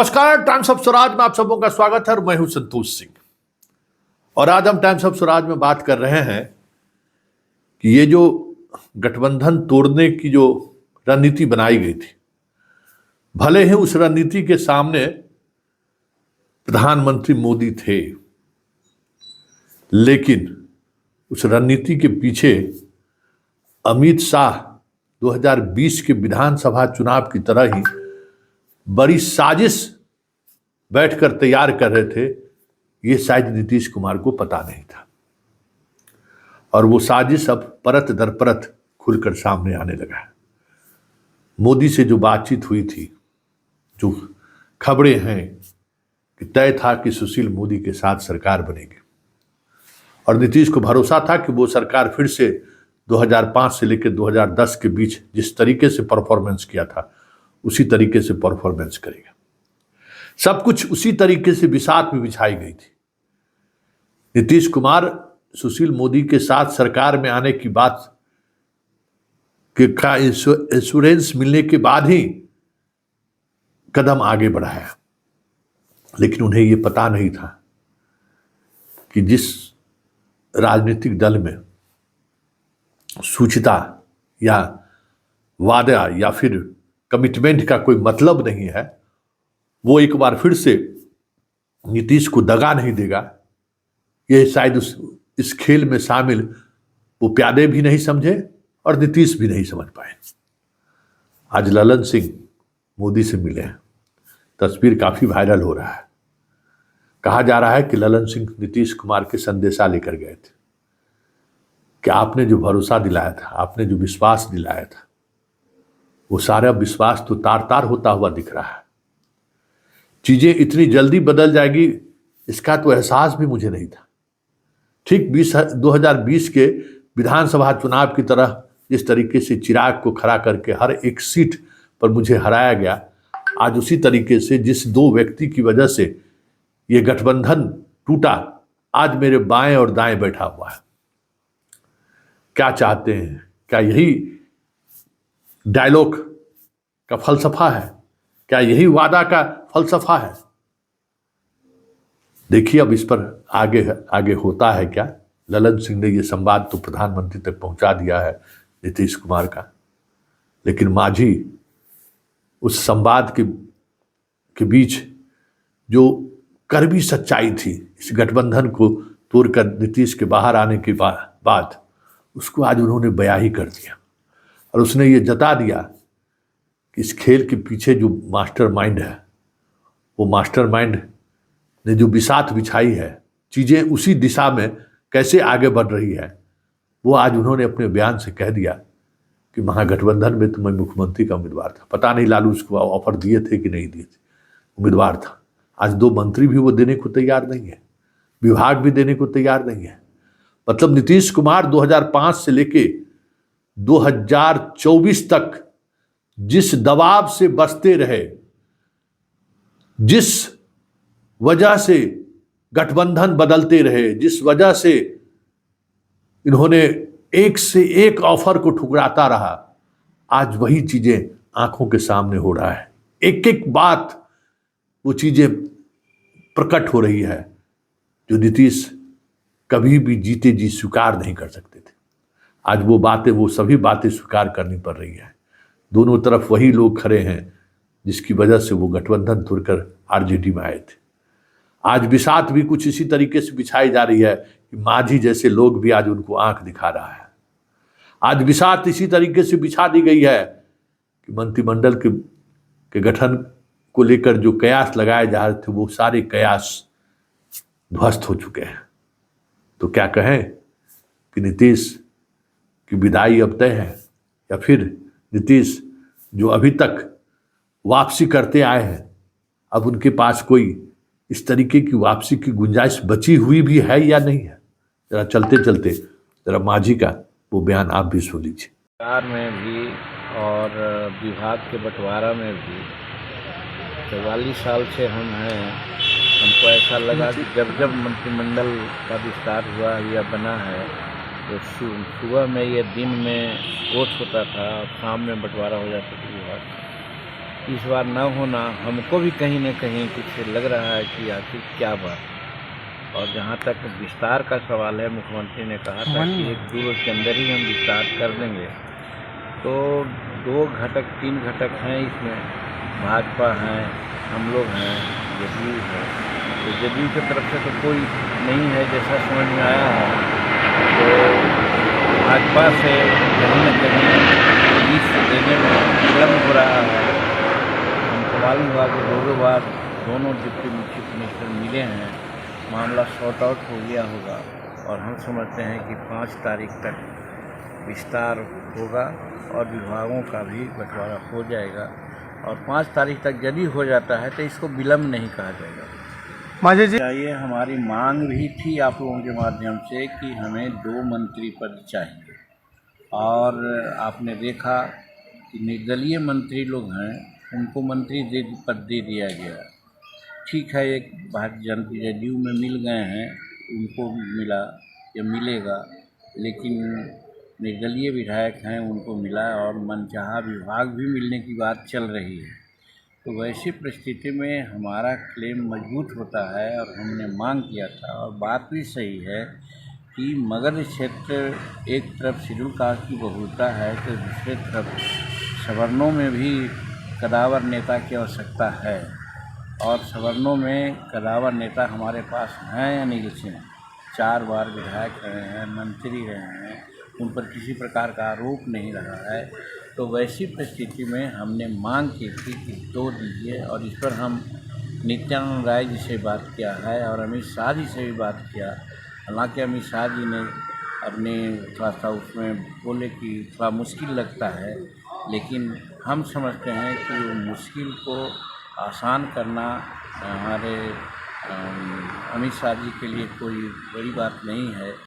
नमस्कार, times of Swaraj में आप सबों का स्वागत है और मैं हूं संतोष सिंह। और आज हम टाइम्स ऑफ स्वराज में बात कर रहे हैं कि ये जो गठबंधन तोड़ने की जो रणनीति बनाई गई थी, भले ही उस रणनीति के सामने प्रधानमंत्री मोदी थे, लेकिन उस रणनीति के पीछे अमित शाह 2020 के विधानसभा चुनाव की तरह ही बड़ी साजिश बैठकर तैयार कर रहे थे। ये शायद नीतीश कुमार को पता नहीं था और वो साजिश अब परत दर परत खुलकर सामने आने लगा है। मोदी से जो बातचीत हुई थी, जो खबरें हैं कि तय था कि सुशील मोदी के साथ सरकार बनेगी और नीतीश को भरोसा था कि वो सरकार फिर से 2005 से लेकर 2010 के बीच जिस तरीके से परफॉर्मेंस किया था उसी तरीके से परफॉर्मेंस करेगा। सब कुछ उसी तरीके से बिसात में बिछाई गई थी। नीतीश कुमार सुशील मोदी के साथ सरकार में आने की बात का इंश्योरेंस मिलने के बाद ही कदम आगे बढ़ाया, लेकिन उन्हें यह पता नहीं था कि जिस राजनीतिक दल में सूचिता या वादा या फिर कमिटमेंट का कोई मतलब नहीं है, वो एक बार फिर से नीतीश को दगा नहीं देगा। ये शायद इस खेल में शामिल वो प्यादे भी नहीं समझे और नीतीश भी नहीं समझ पाए। आज ललन सिंह मोदी से मिले हैं, तस्वीर काफी वायरल हो रहा है। कहा जा रहा है कि ललन सिंह नीतीश कुमार के संदेशा लेकर गए थे कि आपने जो भरोसा दिलाया था, आपने जो विश्वास दिलाया था, वो सारा विश्वास तो तार तार होता हुआ दिख रहा है। चीजें इतनी जल्दी बदल जाएगी इसका तो एहसास भी मुझे नहीं था। ठीक 2020 के विधानसभा चुनाव की तरह जिस तरीके से चिराग को खड़ा करके हर एक सीट पर मुझे हराया गया, आज उसी तरीके से जिस दो व्यक्ति की वजह से ये गठबंधन टूटा, आज मेरे बाएं और दाएं बैठा हुआ है। क्या चाहते हैं? क्या यही डायलॉग का फलसफा है? क्या यही वादा का फलसफा है? देखिए अब इस पर आगे होता है क्या। ललन सिंह ने यह संवाद तो प्रधानमंत्री तक पहुंचा दिया है नीतीश कुमार का, लेकिन मांझी उस संवाद के बीच जो कड़वी सच्चाई थी इस गठबंधन को तोड़कर नीतीश के बाहर आने के बाद उसको आज उन्होंने बयां ही कर दिया और उसने ये जता दिया कि इस खेल के पीछे जो मास्टरमाइंड है, वो मास्टरमाइंड ने जो बिसात बिछाई है, चीज़ें उसी दिशा में कैसे आगे बढ़ रही है, वो आज उन्होंने अपने बयान से कह दिया कि महागठबंधन में तो मैं मुख्यमंत्री का उम्मीदवार था। पता नहीं लालू उसको ऑफर दिए थे कि नहीं दिए थे, उम्मीदवार था। आज 2 मंत्री भी वो देने को तैयार नहीं है, विभाग भी देने को तैयार नहीं है। मतलब नीतीश कुमार 2005 से लेके 2024 तक जिस दबाव से बचते रहे, जिस वजह से गठबंधन बदलते रहे, जिस वजह से इन्होंने एक से एक ऑफर को ठुकराता रहा, आज वही चीजें आंखों के सामने हो रहा है। एक एक बात वो चीजें प्रकट हो रही है जो नीतीश कभी भी जीते जी स्वीकार नहीं कर सकते थे। आज वो सभी बातें स्वीकार करनी पड़ रही है। दोनों तरफ वही लोग खड़े हैं जिसकी वजह से वो गठबंधन तोड़कर आरजेडी में आए थे। आज बिसात भी कुछ इसी तरीके से बिछाई जा रही है कि मांझी जैसे लोग भी आज उनको आंख दिखा रहा है। आज बिसात इसी तरीके से बिछा दी गई है कि मंत्रिमंडल के गठन को लेकर जो कयास लगाए जा रहे थे, वो सारे कयास ध्वस्त हो चुके हैं। तो क्या कहें कि नीतीश की विदाई अब तय है, या फिर नीतीश जो अभी तक वापसी करते आए हैं, अब उनके पास कोई इस तरीके की वापसी की गुंजाइश बची हुई भी है या नहीं है? जरा चलते चलते जरा मांझी का वो बयान आप भी सुन लीजिए। सरकार में भी और विभाग के बंटवारा में भी 44 साल से हम हैं। हमको ऐसा लगा कि जब मंत्रिमंडल का विस्तार हुआ या बना है तो सुबह में ये दिन में वोट होता था और शाम में बंटवारा हो जाता था विभाग। इस बार न होना हमको भी कहीं न कहीं कुछ लग रहा है कि आखिर क्या बात। और जहाँ तक विस्तार का सवाल है, मुख्यमंत्री ने कहा था कि 1-2 रोज के अंदर ही हम विस्तार कर देंगे। तो 3 घटक हैं इसमें, भाजपा हैं, हम लोग हैं, जदयू है। तो जदयू की तरफ से तो कोई नहीं है जैसा समझ में आया है। तो भाजपा से कहीं न कहीं लिस्ट देने में विलम्ब हो रहा है। हमको मालूम हुआ कि 2 बार दोनों डिप्टी चीफ मिनिस्टर मिले हैं, मामला सॉर्ट आउट हो गया होगा और हम समझते हैं कि 5 तारीख तक विस्तार होगा और विभागों का भी बंटवारा हो जाएगा। और 5 तारीख तक यदि हो जाता है तो इसको विलम्ब नहीं कहा जाएगा। माझे जी चाहिए, हमारी मांग भी थी आप लोगों के माध्यम से कि हमें 2 मंत्री पद चाहिए। और आपने देखा कि निर्दलीय मंत्री लोग हैं, उनको मंत्री पद दे दिया गया। ठीक है, एक भारतीय जनता जदयू में मिल गए हैं, उनको मिला या मिलेगा, लेकिन निर्दलीय विधायक हैं उनको मिला और मनचाहा विभाग भी मिलने की बात चल रही है। तो वैसी परिस्थिति में हमारा क्लेम मजबूत होता है और हमने मांग किया था। और बात भी सही है कि मगध क्षेत्र एक तरफ शेड्यूल कास्ट की बहुलता है तो दूसरे तरफ सवर्णों में भी कदावर नेता की आवश्यकता है। और सवर्णों में कदावर नेता हमारे पास हैं अनिल सिंह, 4 बार विधायक रहे हैं, मंत्री रहे हैं, उन पर किसी प्रकार का आरोप नहीं रहा है। तो वैसी परिस्थिति में हमने मांग की थी कि 2 दीजिए। और इस पर हम नित्यानंद राय जी से बात किया है और अमित शाह जी से भी बात किया। हालांकि अमित शाह जी ने अपने थोड़ा सा उसमें बोले कि थोड़ा मुश्किल लगता है, लेकिन हम समझते हैं कि वो मुश्किल को आसान करना हमारे अमित शाह जी के लिए कोई बड़ी बात नहीं है।